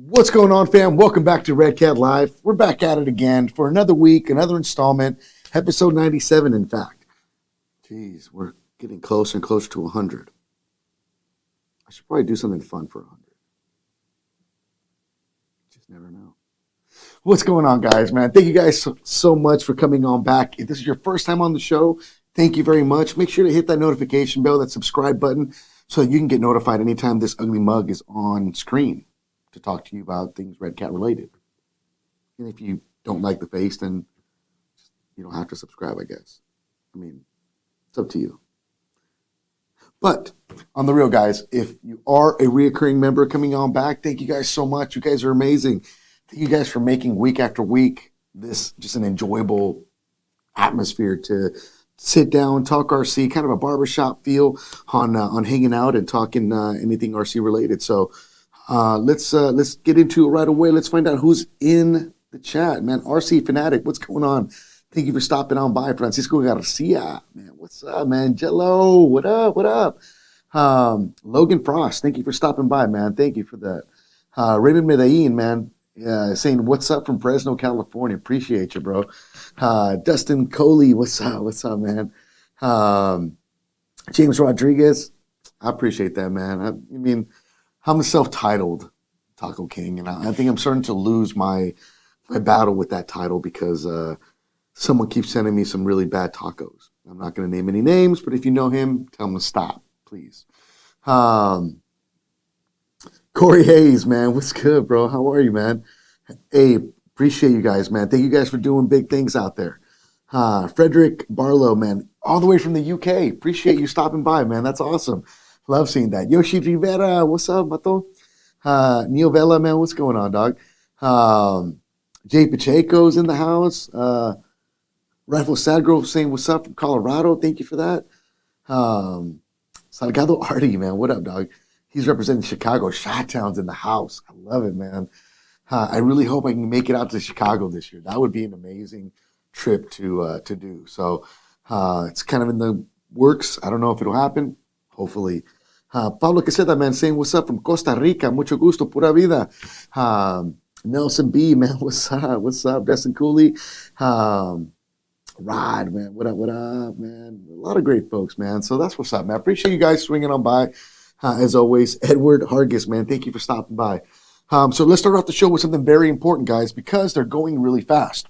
What's going on, fam? Welcome back to Redcat Live. We're back at it again for another week, another installment, episode 97, in fact. Jeez, we're getting closer and closer to 100. I should probably do something fun for 100. Just never know. What's going on, guys, man? Thank you guys so much for coming on back. If this is your first time on the show, thank you very much. Make sure to hit that notification bell, that subscribe button, so you can get notified anytime this ugly mug is on screen to talk to you about things Redcat related. And if you don't like the face, then you don't have to subscribe, I guess. I mean, it's up to you. But on the real, guys, if you are a reoccurring member coming on back, thank you guys so much. You guys are amazing. Thank you guys for making week after week this just an enjoyable atmosphere to sit down, talk RC, kind of a barbershop feel on hanging out and talking anything RC related. So let's get into it right away. Let's find out who's in the chat, man. RC Fanatic, what's going on? Thank you for stopping on by. Francisco Garcia, man, what's up, man? Jello, what up? What up? Logan Frost, thank you for stopping by, man. Thank you for that. Raymond Medellin, man, saying what's up from Fresno, California. Appreciate you, bro. Dustin Coley, what's up? What's up, man? James Rodriguez, I appreciate that, man. I mean, I'm a self-titled Taco King, and I think I'm starting to lose my battle with that title because someone keeps sending me some really bad tacos. I'm not going to name any names, but if you know him, tell him to stop, please. Corey Hayes, man, what's good, bro? How are you, man? Hey, appreciate you guys, man. Thank you guys for doing big things out there. Frederick Barlow, man, all the way from the UK. Appreciate you stopping by, man. That's awesome. Love seeing that. Yoshi Rivera, what's up, Mato? Neil Vela, man, what's going on, dog? Jay Pacheco's in the house. Rifle Sadgrove saying what's up from Colorado. Thank you for that. Salgado Artie, man, what up, dog? He's representing Chicago. Chi-Town's in the house. I love it, man. I really hope I can make it out to Chicago this year. That would be an amazing trip to do. So it's kind of in the works. I don't know if it'll happen. Hopefully. Pablo Quesada, man, saying what's up from Costa Rica. Mucho gusto, pura vida. Nelson B, man, what's up? What's up? Destin Cooley. Rod, man, what up, man? A lot of great folks, man. So that's what's up, man. I appreciate you guys swinging on by. As always, Edward Hargis, man, thank you for stopping by. So let's start off the show with something very important, guys, because they're going really fast.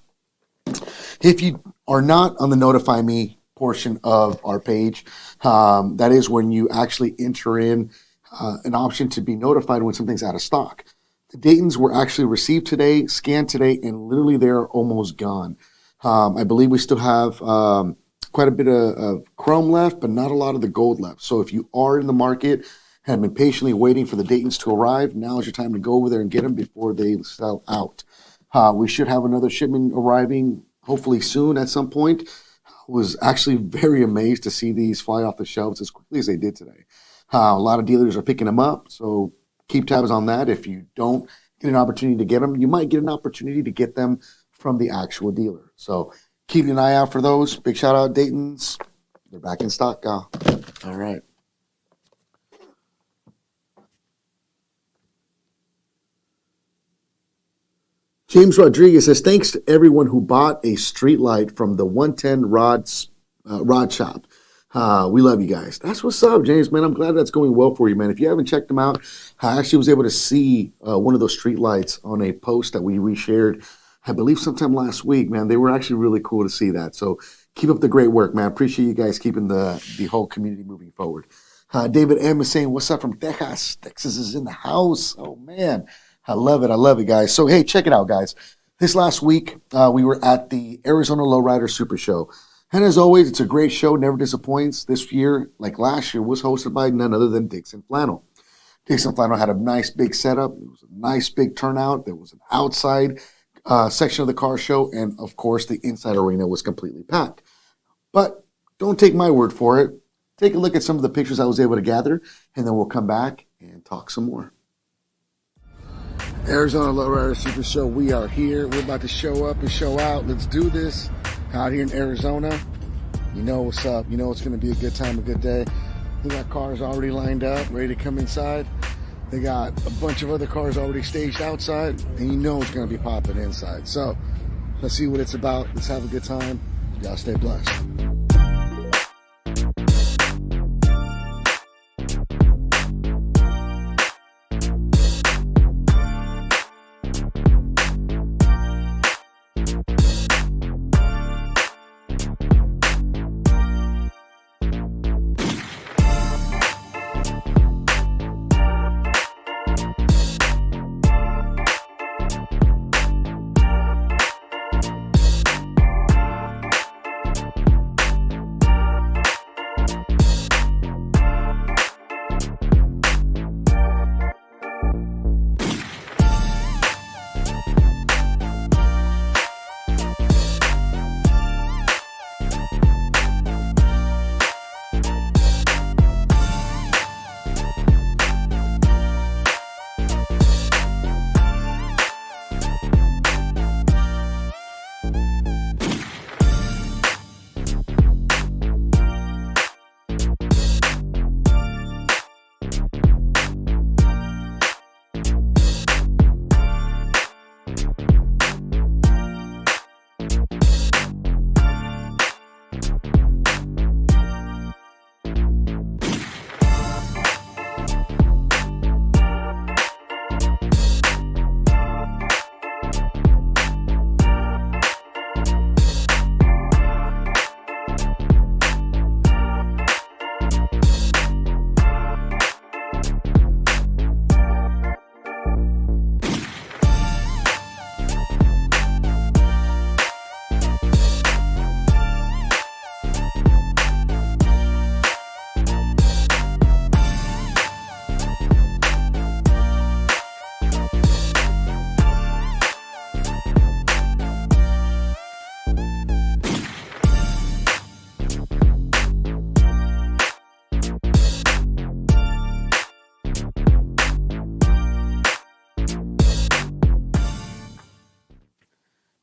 If you are not on the Notify Me portion of our page, that is when you actually enter in an option to be notified when something's out of stock. The Daytons were actually received today, scanned today, and literally they're almost gone. I believe we still have quite a bit of chrome left, but not a lot of the gold left. So if you are in the market and have been patiently waiting for the Daytons to arrive, now is your time to go over there and get them before they sell out. We should have another shipment arriving hopefully soon at some point. Was actually very amazed to see these fly off the shelves as quickly as they did today. A lot of dealers are picking them up, so keep tabs on that. If you don't get an opportunity to get them, you might get an opportunity to get them from the actual dealer. So keep an eye out for those. Big shout out, Daytons. They're back in stock, y'all. All right. James Rodriguez says, thanks to everyone who bought a street light from the 110 rod shop. We love you guys. That's what's up, James, man. I'm glad that's going well for you, man. If you haven't checked them out, I actually was able to see one of those street lights on a post that we reshared, I believe sometime last week, man. They were actually really cool to see that. So keep up the great work, man. Appreciate you guys keeping the whole community moving forward. David M is saying, what's up from Texas? Texas is in the house. Oh, man. I love it. I love it, guys. So, hey, check it out, guys. This last week, we were at the Arizona Lowrider Super Show. And as always, it's a great show, never disappoints. This year, like last year, was hosted by none other than Dixon Flannel. Dixon Flannel had a nice big setup. It was a nice big turnout. There was an outside section of the car show. And, of course, the inside arena was completely packed. But don't take my word for it. Take a look at some of the pictures I was able to gather, and then we'll come back and talk some more. Arizona Lowrider Super Show. We are here. We're about to show up and show out. Let's do this out here in Arizona. You know what's up. You know it's going to be a good time, a good day. We got cars already lined up, ready to come inside. They got a bunch of other cars already staged outside, and you know it's going to be popping inside. So let's see what it's about. Let's have a good time. Y'all stay blessed.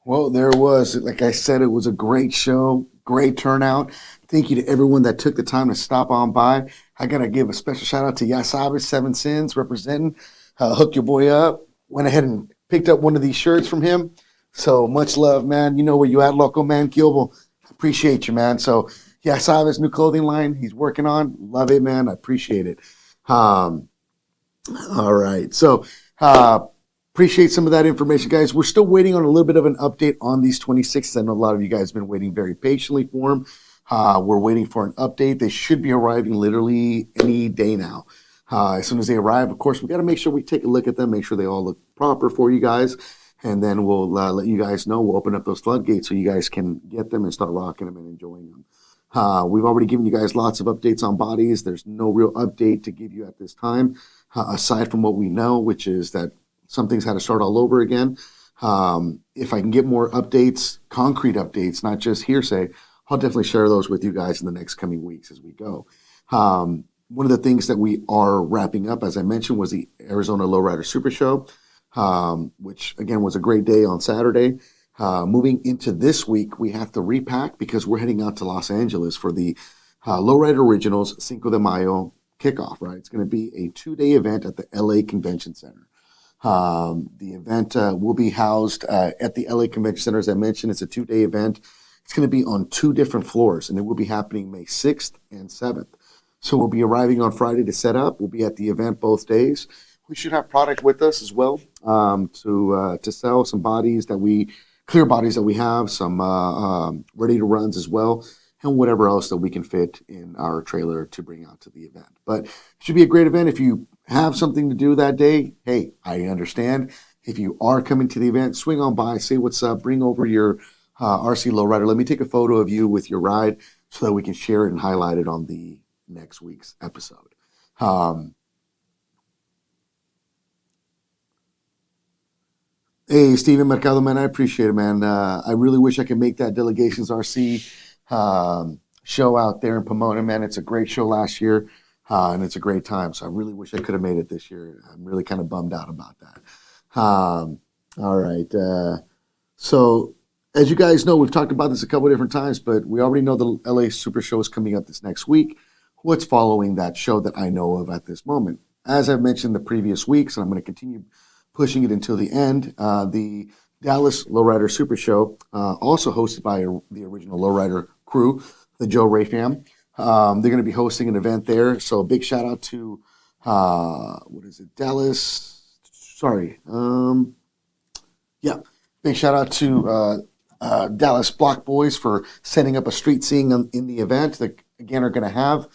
Well, there it was. Like I said, it was a great show, great turnout. Thank you to everyone that took the time to stop on by. I got to give a special shout out to Yasabe, Seven Sins, representing. Hooked your boy up. Went ahead and picked up one of these shirts from him. So much love, man. You know where you at, Loco Man Gilbo. Appreciate you, man. So Yasabe's new clothing line he's working on. Love it, man. I appreciate it. All right. So, appreciate some of that information, guys. We're still waiting on a little bit of an update on these 26s. I know a lot of you guys have been waiting very patiently for them. We're waiting for an update. They should be arriving literally any day now. As soon as they arrive, of course, we got to make sure we take a look at them, make sure they all look proper for you guys, and then we'll let you guys know. We'll open up those floodgates so you guys can get them and start rocking them and enjoying them. We've already given you guys lots of updates on bodies. There's no real update to give you at this time, aside from what we know, which is that some things had to start all over again. If I can get more updates, concrete updates, not just hearsay, I'll definitely share those with you guys in the next coming weeks as we go. One of the things that we are wrapping up, as I mentioned, was the Arizona Lowrider Super Show, which, again, was a great day on Saturday. Moving into this week, we have to repack because we're heading out to Los Angeles for the Lowrider Originals Cinco de Mayo kickoff, right? It's going to be a 2-day event at the LA Convention Center. The event will be housed at the LA Convention Center. As I mentioned, it's a 2-day event. It's going to be on 2 different floors, and it will be happening May 6th and 7th. So we'll be arriving on Friday to set up. We'll be at the event both days. We should have product with us as well to sell some bodies clear bodies that we have, some ready to runs as well, and whatever else that we can fit in our trailer to bring out to the event. But it should be a great event. If you have something to do that day, hey, I understand. If you are coming to the event, swing on by, say what's up, bring over your RC Lowrider. Let me take a photo of you with your ride so that we can share it and highlight it on the next week's episode. Hey, Steven Mercado, man, I appreciate it, man. I really wish I could make that Delegations RC show out there in Pomona, man. It's a great show last year, and it's a great time. So I really wish I could have made it this year. I'm really kind of bummed out about that. All right. So as you guys know, we've talked about this a couple of different times, but we already know the LA Super Show is coming up this next week. What's following that show that I know of at this moment? as I've mentioned the previous weeks, and I'm going to continue pushing it until the end, the Dallas Lowrider Super Show, also hosted by the original Lowrider crew, the Joe Ray fam. They're going to be hosting an event there. So a big shout out to, Dallas? Sorry. Big shout out to Dallas Bloc Boiz for setting up a street scene in the event. That, again, are going to have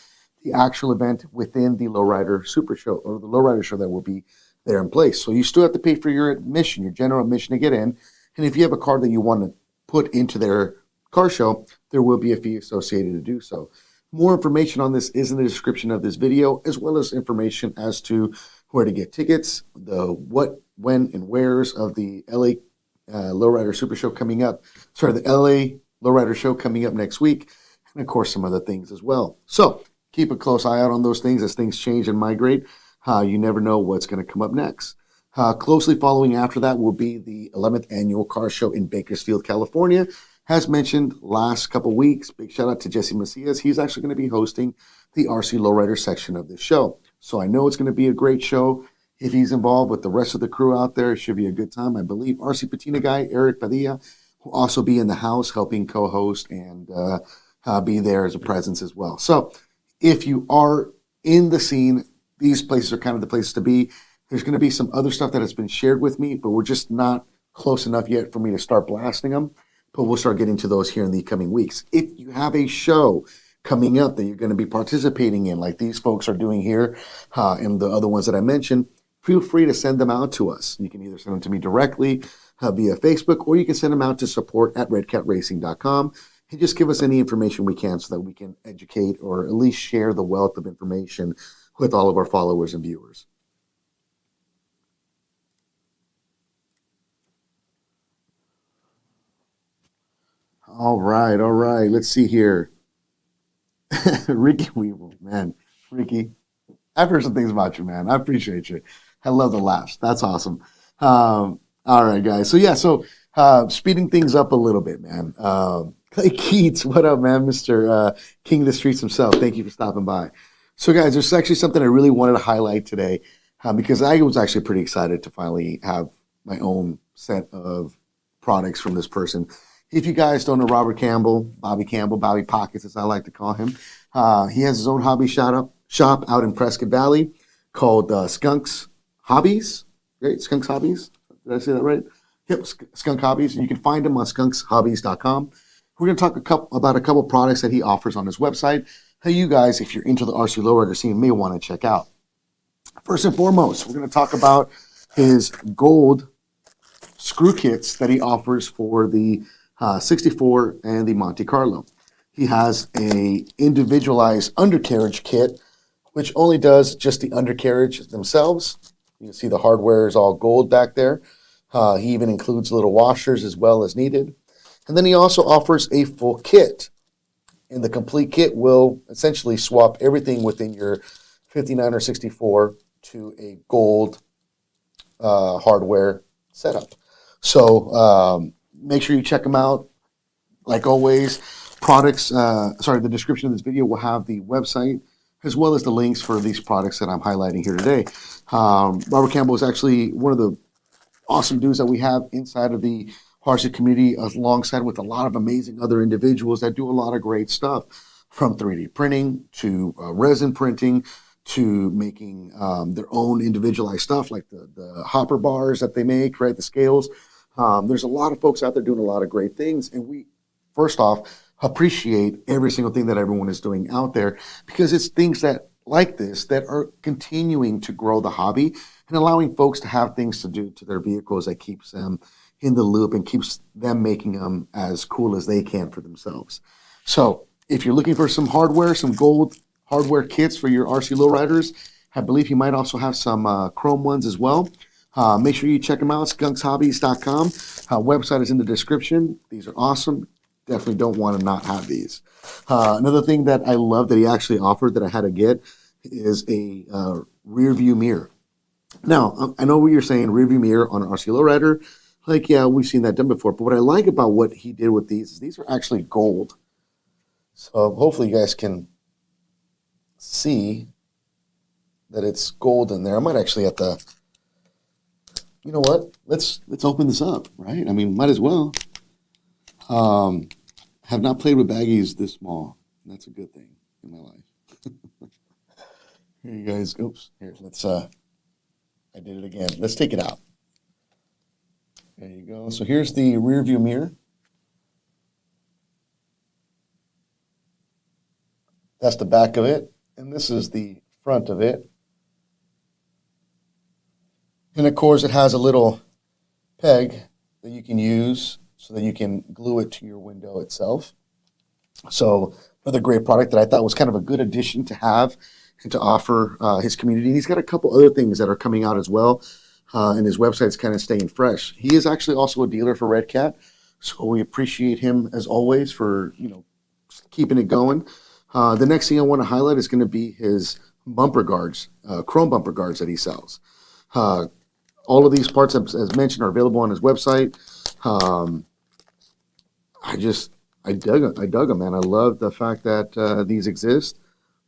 the actual event within the Lowrider Super Show, or the Lowrider Show, that will be there in place. So you still have to pay for your admission, your general admission, to get in. And if you have a car that you want to put into their car show, there will be a fee associated to do so. More information on this is in the description of this video, as well as information as to where to get tickets, the what, when, and wheres of the LA Lowrider Super Show coming up. Sorry, the LA Lowrider Show coming up next week, and of course some other things as well. So keep a close eye out on those things as things change and migrate. You never know what's going to come up next. Closely following after that will be the 11th Annual Car Show in Bakersfield, California. As mentioned last couple weeks, big shout out to Jesse Macias. He's actually going to be hosting the RC Lowrider section of this show. So I know it's going to be a great show. If he's involved with the rest of the crew out there, it should be a good time. I believe RC Patina guy, Eric Padilla, will also be in the house helping co-host and be there as a presence as well. So if you are in the scene, these places are kind of the places to be. There's going to be some other stuff that has been shared with me, but we're just not close enough yet for me to start blasting them. But we'll start getting to those here in the coming weeks. If you have a show coming up that you're going to be participating in, like these folks are doing here, and the other ones that I mentioned, feel free to send them out to us. You can either send them to me directly via Facebook, or you can send them out to support@redcatracing.com. And just give us any information we can so that we can educate or at least share the wealth of information with all of our followers and viewers. All right. Let's see here. Ricky Weevil, man. Ricky, I've heard some things about you, man. I appreciate you. I love the laughs. That's awesome. All right, guys. So speeding things up a little bit, man. Clay Keats, what up, man? Mr. King of the Streets himself. Thank you for stopping by. So, guys, there's actually something I really wanted to highlight today because I was actually pretty excited to finally have my own set of products from this person. If you guys don't know Robert Campbell, Bobby Pockets, as I like to call him, he has his own hobby shop out in Prescott Valley called Skunks Hobbies. Right? Skunks Hobbies. Did I say that right? Yep, Skunk Hobbies. And you can find him on SkunksHobbies.com. We're going to talk about a couple products that he offers on his website. Hey, you guys, if you're into the RC Lowrider scene, may want to check out. First and foremost, we're going to talk about his gold screw kits that he offers for the 64 and the Monte Carlo. He has a individualized undercarriage kit, which only does just the undercarriage themselves. You can see the hardware is all gold back there. He even includes little washers as well as needed. And then he also offers a full kit. And the complete kit will essentially swap everything within your 59 or 64 to a gold hardware setup. So make sure you check them out. Like always, the description of this video will have the website as well as the links for these products that I'm highlighting here today. Robert Campbell is actually one of the awesome dudes that we have inside of the RC community, alongside with a lot of amazing other individuals that do a lot of great stuff, from 3D printing to resin printing to making their own individualized stuff like the hopper bars that they make, right? The scales. There's a lot of folks out there doing a lot of great things. And we, first off, appreciate every single thing that everyone is doing out there, because it's things that like this that are continuing to grow the hobby and allowing folks to have things to do to their vehicles that keeps them in the loop and keeps them making them as cool as they can for themselves. So if you're looking for some hardware, some gold hardware kits for your RC Lowriders, I believe he might also have some chrome ones as well. Make sure you check them out, SkunksHobbies.com. Website is in the description. These are awesome. Definitely don't want to not have these. Another thing that I love that he actually offered that I had to get is a rear view mirror. Now, I know what you're saying, rear view mirror on an RC Lowrider. Like, yeah, we've seen that done before. But what I like about what he did with these is these are actually gold. So hopefully you guys can see that it's gold in there. I might actually have to, you know what? Let's open this up, right? I mean, might as well. Have not played with baggies this small. That's a good thing in my life. Here you guys. Oops. Here, let's I did it again. Let's take it out. There you go. So here's the rear view mirror. That's the back of it. And this is the front of it. And of course, it has a little peg that you can use so that you can glue it to your window itself. So another great product that I thought was kind of a good addition to have and to offer his community. And he's got a couple other things that are coming out as well. And his website's kind of staying fresh. He is actually also a dealer for Redcat. So we appreciate him as always for, keeping it going. The next thing I want to highlight is going to be his bumper guards, chrome bumper guards that he sells. All of these parts, as mentioned, are available on his website. I dug them, man. I love the fact that these exist.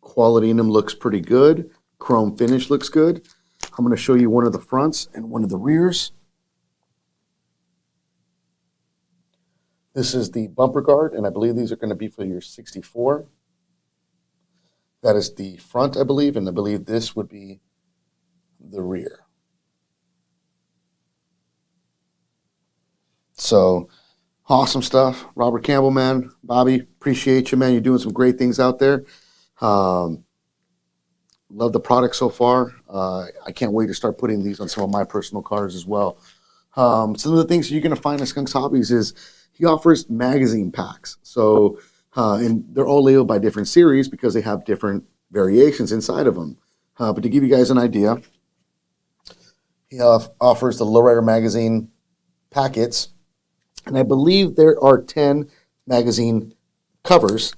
Quality in them looks pretty good. Chrome finish looks good. I'm going to show you one of the fronts and one of the rears. This is the bumper guard, and I believe these are going to be for your 64. That is the front, I believe, and I believe this would be the rear. So, awesome stuff. Robert Campbell, man. Bobby, appreciate you, man. You're doing some great things out there. Love the product so far. I can't wait to start putting these on some of my personal cars as well. Some of the things you're going to find at Skunks Hobbies is he offers magazine packs. So, and they're all labeled by different series because they have different variations inside of them. But to give you guys an idea, he offers the Lowrider magazine packets. And I believe there are 10 magazine covers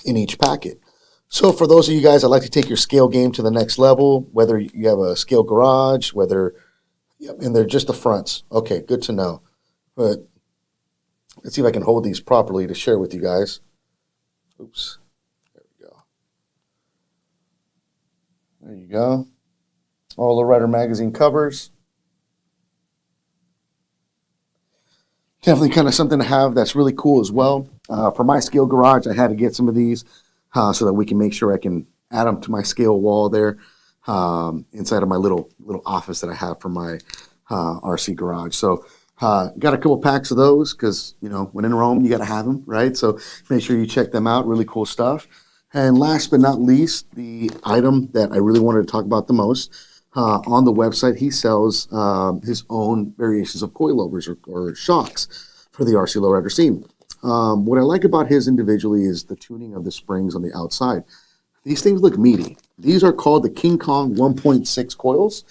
in each packet. So for those of you guys that like to take your scale game to the next level, whether you have a scale garage, and they're just the fronts. Okay, good to know. But let's see if I can hold these properly to share with you guys. Oops. There we go. There you go. All Lowrider magazine covers. Definitely kind of something to have that's really cool as well. For my scale garage, I had to get some of these so that we can make sure I can add them to my scale wall there inside of my little office that I have for my RC garage. So got a couple packs of those because, when in Rome, you got to have them, right? So make sure you check them out. Really cool stuff. And last but not least, the item that I really wanted to talk about the most, on the website, he sells his own variations of coilovers or shocks for the RC Lowrider scene. What I like about his individually is the tuning of the springs on the outside. These things look meaty. These are called the King Kong 1.6 coils.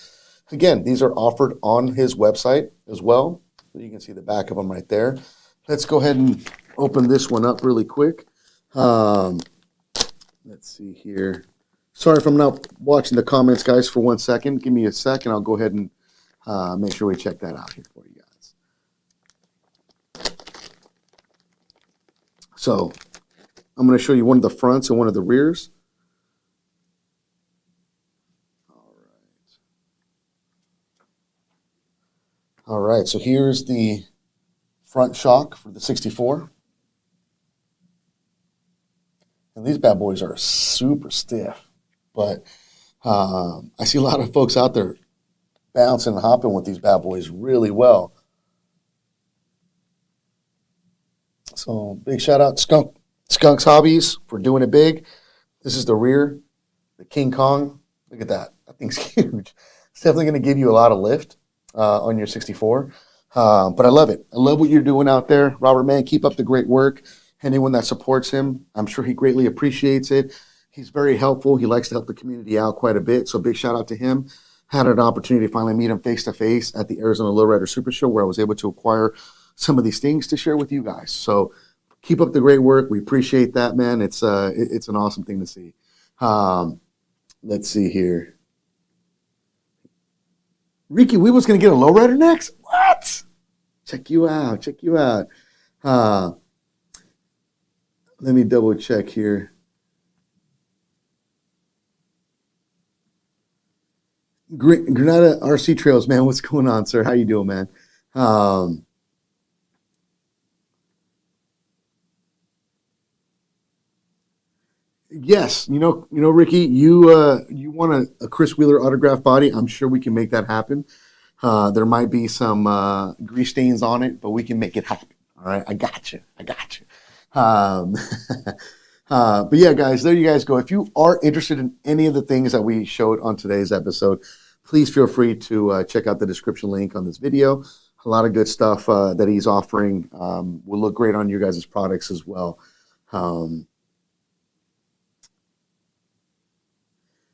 Again, these are offered on his website as well. So you can see the back of them right there. Let's go ahead and open this one up really quick. Let's see here. Sorry if I'm not watching the comments, guys, for 1 second. Give me a second. I'll go ahead and make sure we check that out here for you guys. So I'm going to show you one of the fronts and one of the rears. All right, so here's the front shock for the 64. And these bad boys are super stiff. But I see a lot of folks out there bouncing and hopping with these bad boys really well. So big shout out to Skunks Hobbies for doing it big. This is the rear, the King Kong. Look at that. That thing's huge. It's definitely going to give you a lot of lift on your 64. But I love it. I love what you're doing out there. Robert, man, keep up the great work. Anyone that supports him, I'm sure he greatly appreciates it. He's very helpful. He likes to help the community out quite a bit. So big shout out to him. Had an opportunity to finally meet him face to face at the Arizona Lowrider Super Show, where I was able to acquire some of these things to share with you guys. So keep up the great work. We appreciate that, man. It's an awesome thing to see. Let's see here. Ricky, we was gonna get a lowrider next. What? Check you out. Check you out. Let me double check here. Granada RC Trails, man. What's going on, sir? How you doing, man? Um, yes, Ricky, you want a Chris Wheeler autograph body? I'm sure we can make that happen. There might be some grease stains on it, but we can make it happen. All right, I got you. I got you. But yeah, guys, there you guys go. If you are interested in any of the things that we showed on today's episode, please feel free to check out the description link on this video. A lot of good stuff that he's offering will look great on your guys' products as well. Um,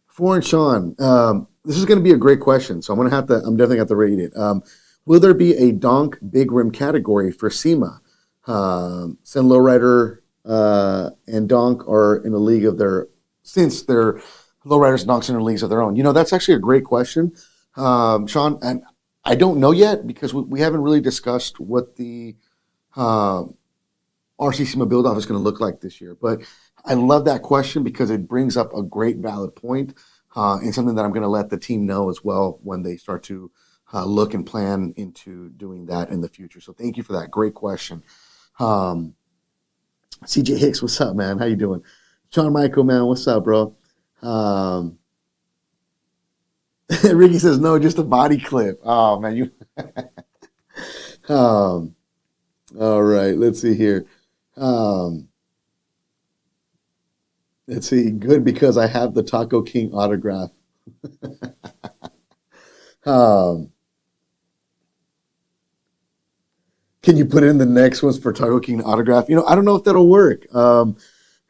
Foreign Sean, this is going to be a great question, so I'm definitely have to rate it. Will there be a donk big rim category for SEMA? Sen Lowrider and donk are in a league of their, since they're lowriders and donks in their leagues of their own. That's actually a great question, Sean, and I don't know yet because we haven't really discussed what the uh, RC SEMA build off is going to look like this year. But I love that question because it brings up a great valid point, and something that I'm going to let the team know as well when they start to look and plan into doing that in the future. So thank you for that. Great question. Um, CJ Hicks, what's up, man? How you doing? John Michael, man, what's up, bro? Um, Ricky says no, just a body clip. Oh man, you. um, all right, let's see here. Um, let's see. Good because I have the Taco King autograph. Um, can you put in the next ones for Taco King autograph? I don't know if that'll work.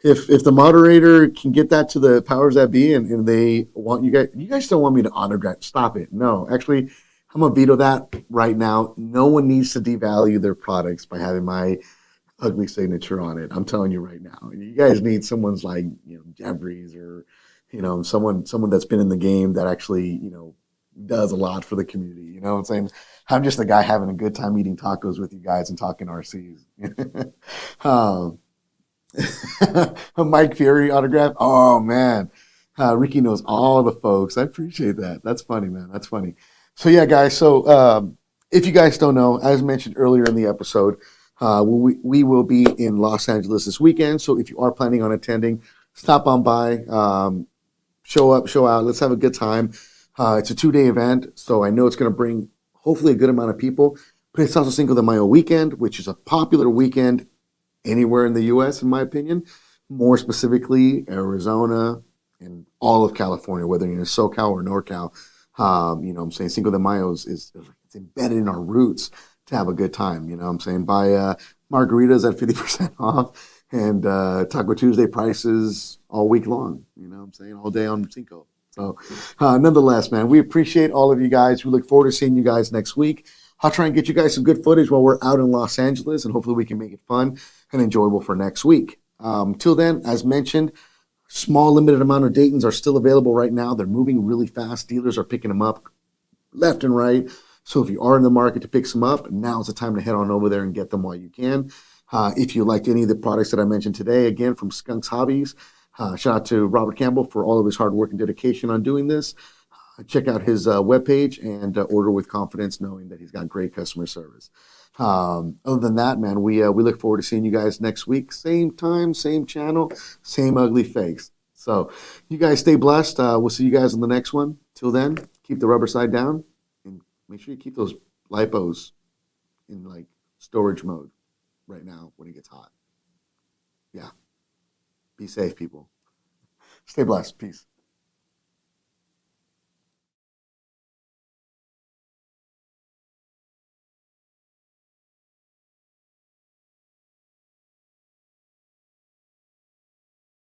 If the moderator can get that to the powers that be, and they want you guys don't want me to autograph. Stop it. No, actually, I'm gonna veto that right now. No one needs to devalue their products by having my ugly signature on it. I'm telling you right now. You guys need someone's like Jeffries, or someone that's been in the game that actually does a lot for the community. You know what I'm saying? I'm just a guy having a good time eating tacos with you guys and talking RCs. um, a Mike Fury autograph. Oh man, Ricky knows all the folks. I appreciate that. That's funny, man. That's funny. So yeah, guys. So if you guys don't know, as mentioned earlier in the episode, we will be in Los Angeles this weekend. So if you are planning on attending, stop on by, show up, show out. Let's have a good time. It's a 2-day event, so I know it's going to bring hopefully a good amount of people. But it's also Cinco de Mayo weekend, which is a popular weekend anywhere in the U.S., in my opinion. More specifically, Arizona and all of California, whether you're in SoCal or NorCal. I'm saying Cinco de Mayo is it's embedded in our roots to have a good time. I'm saying buy margaritas at 50% off, and Taco Tuesday prices all week long. I'm saying all day on Cinco. So nonetheless, man, we appreciate all of you guys. We look forward to seeing you guys next week. I'll try and get you guys some good footage while we're out in Los Angeles, and hopefully we can make it fun and enjoyable for next week. Till then, as mentioned, small limited amount of Daytons are still available right now. They're moving really fast. Dealers are picking them up left and right. So if you are in the market to pick some up, now's the time to head on over there and get them while you can. If you liked any of the products that I mentioned today, again, from Skunks Hobbies, shout out to Robert Campbell for all of his hard work and dedication on doing this. Check out his webpage and order with confidence, knowing that he's got great customer service. Other than that, man, we look forward to seeing you guys next week. Same time, same channel, same ugly face. So you guys stay blessed. We'll see you guys on the next one. Till then, keep the rubber side down and make sure you keep those lipos in like storage mode right now when it gets hot. Yeah. Be safe, people. Stay blessed. Peace.